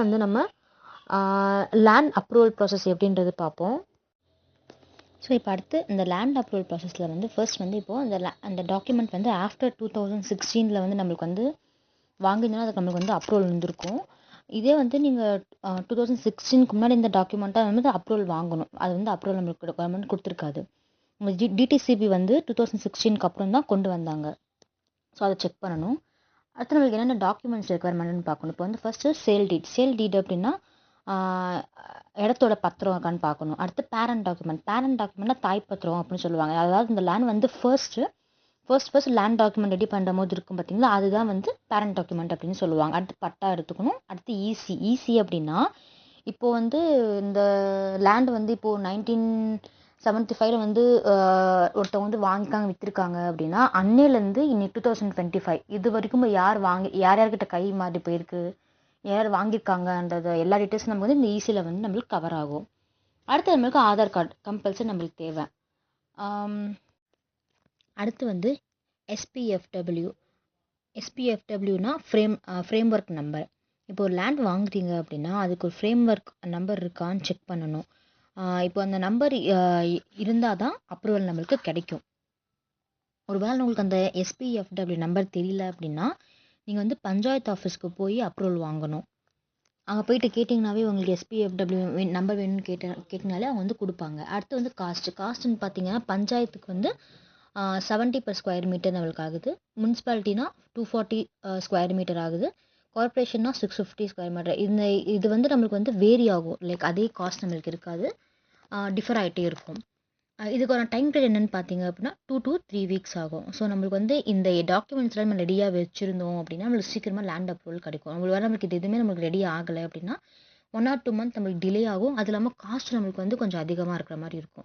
வந்து நம்ம land approval process எப்படின்றது பார்ப்போம். ஸோ இப்போ அடுத்து இந்த லேண்ட் அப்ரூவல் ப்ராசஸில் வந்து ஃபர்ஸ்ட் வந்து இப்போது அந்த டாக்குமெண்ட் வந்து ஆஃப்டர் 2016 வந்து நம்மளுக்கு வந்து வாங்கியிருந்தோன்னா அதுக்கு நம்மளுக்கு வந்து அப்ரூவல் வந்திருக்கும். இதே வந்து நீங்கள் 2016க்கு முன்னாடி இந்த டாக்குமெண்ட்டாக வந்து அப்ரூவல் வாங்கணும். அது வந்து அப்ரூவல் நம்மளுக்கு கவர்மெண்ட் கொடுத்துருக்காது. உங்கள் டிடிசிபி வந்து 2016க்கு அப்புறம் தான் கொண்டு வந்தாங்க. ஸோ அதை செக் பண்ணணும். அடுத்து நம்மளுக்கு என்னென்ன டாக்குமெண்ட்ஸ் ரெக்குவயர்மெண்ட்னு பார்க்கணும். இப்போ வந்து ஃபர்ஸ்ட்டு சேல் டீட் அப்படின்னா இடத்தோட பத்திரம் இருக்கான்னு பார்க்கணும். அடுத்து பேரண்ட் டாக்குமெண்ட்னா தாய் பத்திரம் அப்படின்னு சொல்லுவாங்க. அதாவது இந்த லேண்ட் வந்து ஃபர்ஸ்ட் லேண்ட் டாக்குமெண்ட் ரெடி பண்ணுற போது இருக்கும் பார்த்தீங்களா, அதுதான் வந்து பேரண்ட் டாக்குமெண்ட் அப்படின்னு சொல்லுவாங்க. அடுத்து பட்டா எடுத்துக்கணும். அடுத்து ஈசி அப்படின்னா இப்போ வந்து இந்த லேண்ட் வந்து இப்போது 1975 வந்து ஒருத்தவங்க வந்து வாங்கிக்காங்க விற்றுருக்காங்க அப்படின்னா அன்னையிலேருந்து இன்னைக்கு 2025 இது வரைக்கும் யார்கிட்ட கை மாறி போயிருக்கு, யார் வாங்கியிருக்காங்கன்றது எல்லா டீட்டெயில்ஸும் நமக்கு வந்து இந்த ஈஸியில் வந்து நம்மளுக்கு கவர் ஆகும். அடுத்து நம்மளுக்கு ஆதார் கார்டு கம்பல்சரி நம்மளுக்கு தேவை. அடுத்து வந்து எஸ்பிஎஃப்டபிள்யூனா ஃப்ரேம் ஒர்க் நம்பர். இப்போ ஒரு லேண்ட் வாங்குறீங்க அப்படின்னா அதுக்கு ஒரு ஃப்ரேம் ஒர்க் நம்பர் இருக்கான்னு செக் பண்ணணும். இப்போ அந்த நம்பர் இருந்தால் தான் அப்ரூவல் நம்மளுக்கு கிடைக்கும். ஒருவேளை உங்களுக்கு அந்த எஸ்பிஎஃப்டபிள்யூ நம்பர் தெரியல அப்படின்னா நீங்கள் வந்து பஞ்சாயத்து ஆஃபீஸ்க்கு போய் அப்ரூவல் வாங்கணும். அங்கே போயிட்டு கேட்டிங்கனாவே உங்களுக்கு எஸ்பிஎஃப்டபிள்யூ நம்பர் வேணும்னு கேட்டிங்கனாலே அவங்க வந்து கொடுப்பாங்க. அடுத்து வந்து காஸ்ட்டுன்னு பார்த்தீங்கன்னா பஞ்சாயத்துக்கு வந்து 70 per ஸ்கொயர் மீட்டர் நம்மளுக்கு ஆகுது. முனிசிபாலிட்டினா 240 ஸ்கொயர் மீட்டர் ஆகுது. கார்பரேஷன்னா 650 ஸ்கொயர் மீட்டர். இது வந்து நம்மளுக்கு வந்து வேரி ஆகும். லைக் அதே காஸ்ட் நம்மளுக்கு இருக்காது, டிஃபர் ஆகிட்டே இருக்கும். இதுக்கான டைம் பீரியட் என்னென்னு பார்த்தீங்க அப்படின்னா 2 to 3 வீக்ஸ் ஆகும். ஸோ நம்மளுக்கு வந்து இந்த டாக்குமெண்ட்ஸ்லாம் நம்ம ரெடியாக வச்சுருந்தோம் அப்படின்னா நம்மளுக்கு சீக்கிரமாக லேண்ட் அப்ரூவல் கிடைக்கும். நம்மளுக்கு இது எதுவுமே நம்மளுக்கு ரெடி ஆகலை அப்படின்னா 1 or 2 months நம்மளுக்கு டிலே ஆகும். அது இல்லாமல் காஸ்ட் நம்மளுக்கு வந்து கொஞ்சம் அதிகமாக இருக்கிற மாதிரி இருக்கும்.